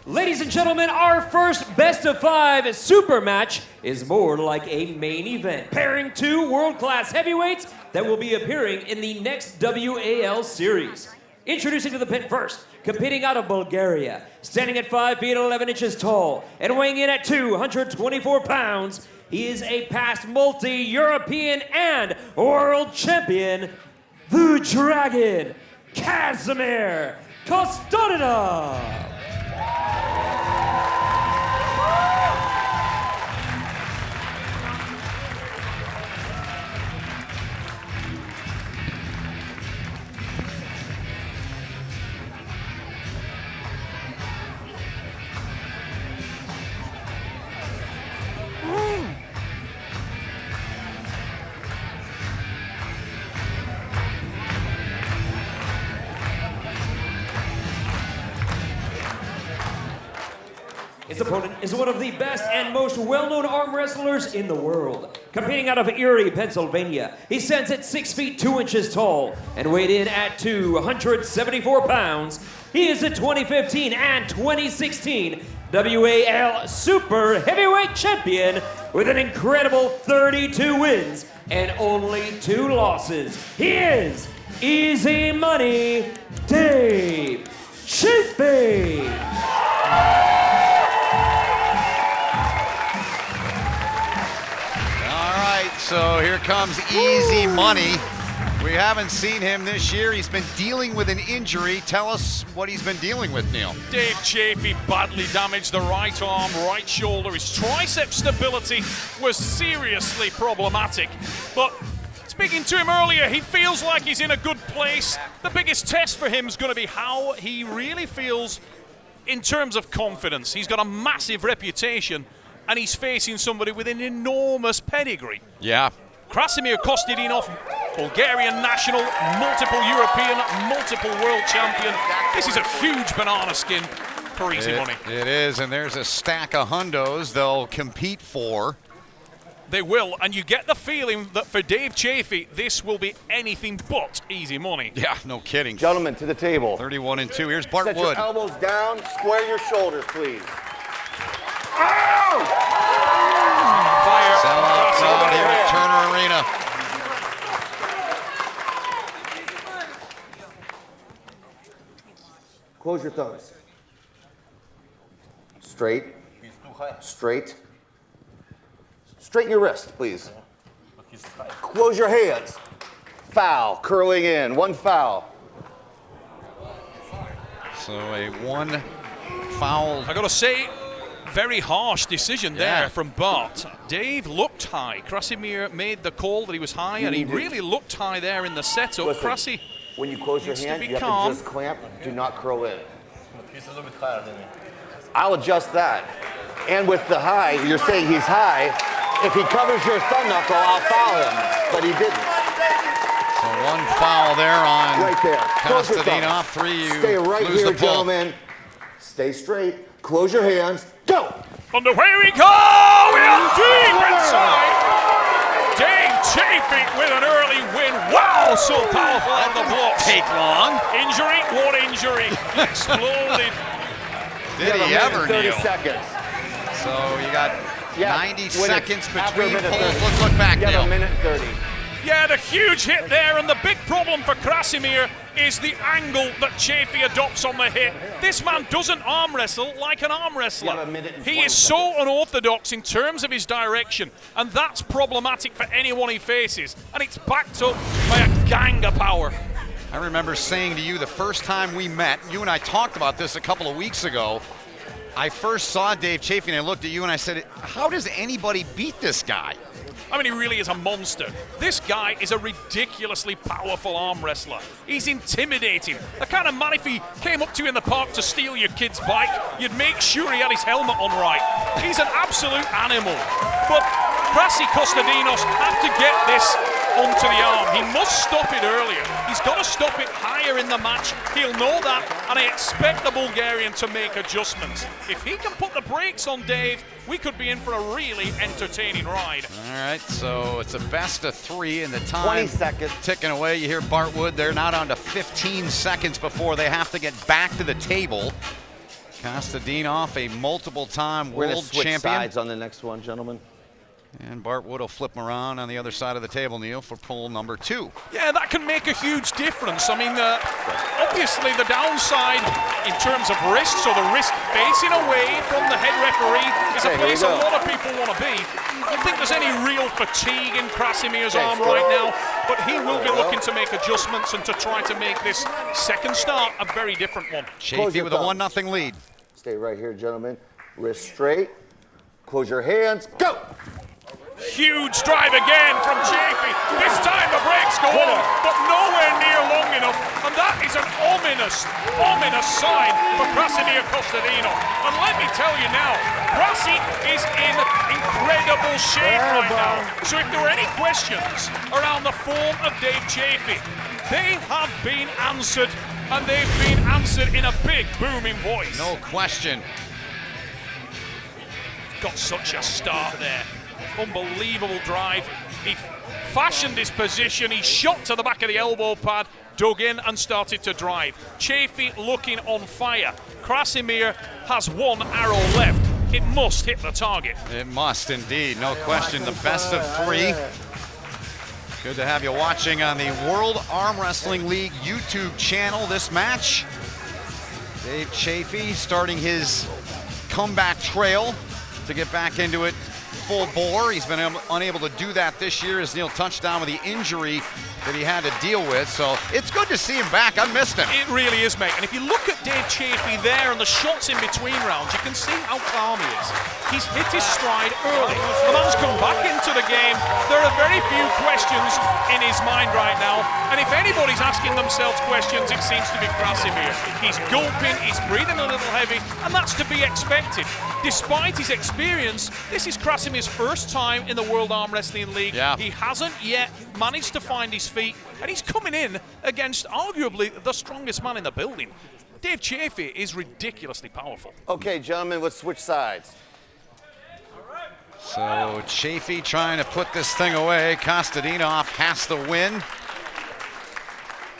Ladies and gentlemen, our first best of 5 super match is more like a main event, pairing 2 world-class heavyweights that will be appearing in the next WAL series. Introducing to the pit first, competing out of Bulgaria, standing at 5 feet 11 inches tall and weighing in at 224 pounds, he is a past multi-European and world champion, the Dragon, Krasimir Kostadinov. His opponent is one of the best and most well-known arm wrestlers in the world. Competing out of Erie, Pennsylvania, he stands at 6 feet 2 inches tall and weighed in at 274 pounds. He is a 2015 and 2016 WAL Super Heavyweight Champion with an incredible 32 wins and only 2 losses. He is Easy Money Dave Chaffee. So here comes Easy Money. We haven't seen him this year. He's been dealing with an injury. Tell us what he's been dealing with, Neil. Dave Chaffee badly damaged the right arm, right shoulder. His tricep stability was seriously problematic. But speaking to him earlier, he feels like he's in a good place. The biggest test for him is going to be how he really feels in terms of confidence. He's got a massive reputation, and he's facing somebody with an enormous pedigree. Yeah. Krasimir Kostadinov, Bulgarian national, multiple European, multiple world champion. This is a huge banana skin for Easy Money. It is, and there's a stack of hundos they'll compete for. They will, and you get the feeling that for Dave Chaffee, this will be anything but easy money. Yeah, no kidding. Gentlemen, to the table. 31-2. Here's Bart Set Wood. your elbows down, square your shoulders, please. Fire. Sell out crowd here at Turner Arena. Close your thumbs. Straight. Straight. Straighten your wrist, please. Close your hands. Foul. Curling in. 1 foul. So a 1 foul. I gotta say, very harsh decision there from Bart. Dave looked high. Krasimir made the call that he was high, and he really looked high there in the setup. Listen, Krasi when you close your hand, you have to just clamp. Do not curl in. I'll adjust that. And with the high, you're saying he's high. If he covers your thumb knuckle, I'll foul him. But he didn't. So 1 foul there on right there. Kostadinov. 3, you stay right lose here, the ball. gentlemen. Stay straight. Close your hands. Go! And away we go! In deep inside! Dave Chaffee with an early win. Wow, so powerful on the blocks. Take long. Injury? What injury? Exploded. Did he ever, 30 Neil? seconds. So you got 90 seconds after a between minute pulls. 30. Let's look back, You Neil. have a minute 30. Yeah, the huge hit there, and the big problem for Krasimir is the angle that Chaffee adopts on the hit. This man doesn't arm wrestle like an arm wrestler. He is so unorthodox in terms of his direction, and that's problematic for anyone he faces. And it's backed up by a gang of power. I remember saying to you the first time we met, you and I talked about this a couple of weeks ago. I first saw Dave Chaffee and I looked at you and I said, how does anybody beat this guy? I mean, he really is a monster. This guy is a ridiculously powerful arm wrestler. He's intimidating. The kind of man, if he came up to you in the park to steal your kid's bike, you'd make sure he had his helmet on right. He's an absolute animal. But Krasimir Kostadinov had to get this onto the arm. He must stop it earlier. He's got to stop it higher in the match. He'll know that, and I expect the Bulgarian to make adjustments. If he can put the brakes on Dave, we could be in for a really entertaining ride. All right, so it's a best of 3 in the time. 20 seconds. Ticking away. You hear Bart Wood. They're now down to 15 seconds before they have to get back to the table. Kostadinov, a multiple-time We're gonna world switch champion. sides on the next one, gentlemen. And Bart Wood will flip him around on the other side of the table, Neil, for pull number 2. Yeah, that can make a huge difference. I mean, obviously the downside in terms of risks, or the risk facing away from the head referee, is a place a lot of people want to be. I don't think there's any real fatigue in Krasimir's arm right now, but he will be looking to make adjustments and to try to make this second start a very different one. Chaffee with a 1-0 lead. Stay right here, gentlemen. Wrist straight. Close your hands. Go! Huge drive again from Chaffee. This time the brakes go on, but nowhere near long enough. And that is an ominous sign for Krasimir Kostadinov. And let me tell you now, Krasi is in incredible shape right now. So if there were any questions around the form of Dave Chaffee, they have been answered, and they've been answered in a big, booming voice. No question. Got such a start there. Unbelievable drive. He fashioned his position. He shot to the back of the elbow pad, dug in and started to drive. Chaffee looking on fire. Krasimir has one arrow left. It must hit the target. It must indeed, no question. The best of 3. Good to have you watching on the World Arm Wrestling League YouTube channel. This match, Dave Chaffee starting his comeback trail to get back into it full bore. He's been unable to do that this year, as Neil touched on, with the injury that he had to deal with. So it's good to see him back. I missed him. It really is, mate. And if you look at Dave Chaffee there and the shots in between rounds, you can see how calm he is. He's hit his stride early. The man's come back into the game. There are very few questions in his mind right now. And if anybody's asking themselves questions, it seems to be Krasimir. He's gulping, he's breathing a little heavy, and that's to be expected. Despite his experience, this is Krasimir's first time in the World Arm Wrestling League. Yeah. He hasn't yet managed to find his feet, and he's coming in against arguably the strongest man in the building. Dave Chaffee is ridiculously powerful. Okay, gentlemen, let's switch sides. So Chaffee trying to put this thing away. Kostadinov has to win.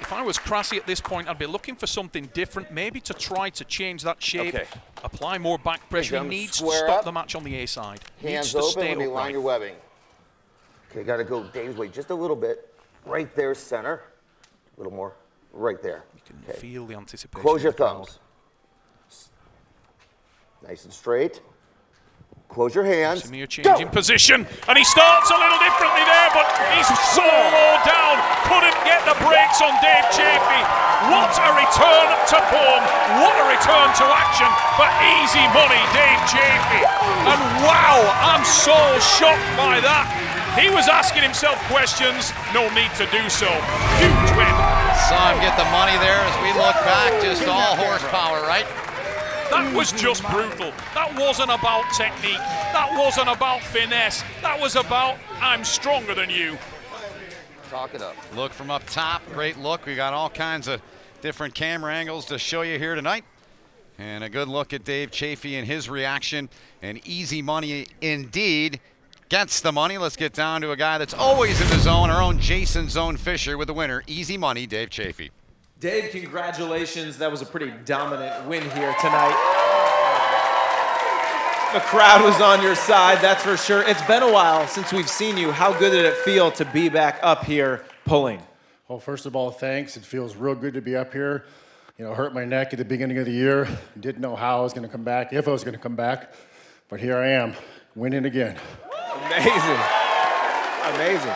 If I was Krasi at this point, I'd be looking for something different, maybe to try to change that shape, apply more back pressure. He needs to stop the match on the A side. Hands open, let me line your webbing. Okay, got to go Dave's way just a little bit. Right there, center. A little more. Right there. You can feel the anticipation. Close your thumbs. Nice and straight. Close your hands. Krasimir changing position, and he starts a little differently there, but he's so low down, couldn't get the brakes on Dave Chaffee. What a return to form, what a return to action for easy money, Dave Chaffee. And wow, I'm so shocked by that. He was asking himself questions, no need to do so. Huge win. Saw him get the money there as we look back, just all horsepower, right? That was just brutal. That wasn't about technique. That wasn't about finesse. That was about, I'm stronger than you. Talk it up. Look from up top, great look. We got all kinds of different camera angles to show you here tonight. And a good look at Dave Chaffee and his reaction. And easy money indeed gets the money. Let's get down to a guy that's always in the zone, our own Jason Zone Fisher with the winner. Easy money, Dave Chaffee. Dave, congratulations. That was a pretty dominant win here tonight. The crowd was on your side, that's for sure. It's been a while since we've seen you. How good did it feel to be back up here pulling? Well, first of all, thanks. It feels real good to be up here. You know, hurt my neck at the beginning of the year. Didn't know how I was going to come back, if I was going to come back. But here I am, winning again. Amazing. Amazing.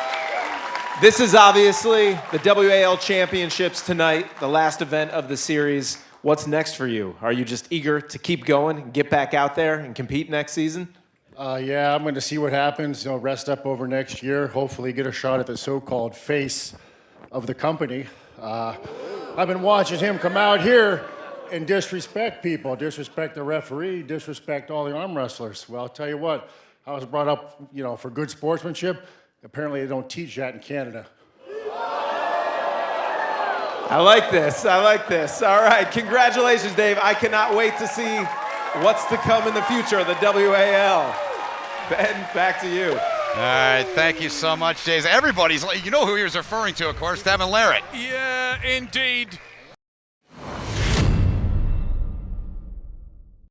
This is obviously the WAL Championships tonight, the last event of the series. What's next for you? Are you just eager to keep going and get back out there and compete next season? Yeah, I'm going to see what happens. You know, rest up over next year. Hopefully get a shot at the so-called face of the company. I've been watching him come out here and disrespect people, disrespect the referee, disrespect all the arm wrestlers. Well, I'll tell you what, I was brought up, you know, for good sportsmanship. Apparently they don't teach that in Canada. I like this. I like this. All right. Congratulations, Dave. I cannot wait to see what's to come in the future of the WAL. Ben, back to you. All right. Thank you so much, Jason. Everybody's, you know who he was referring to, of course, Devin Larratt. Yeah, indeed.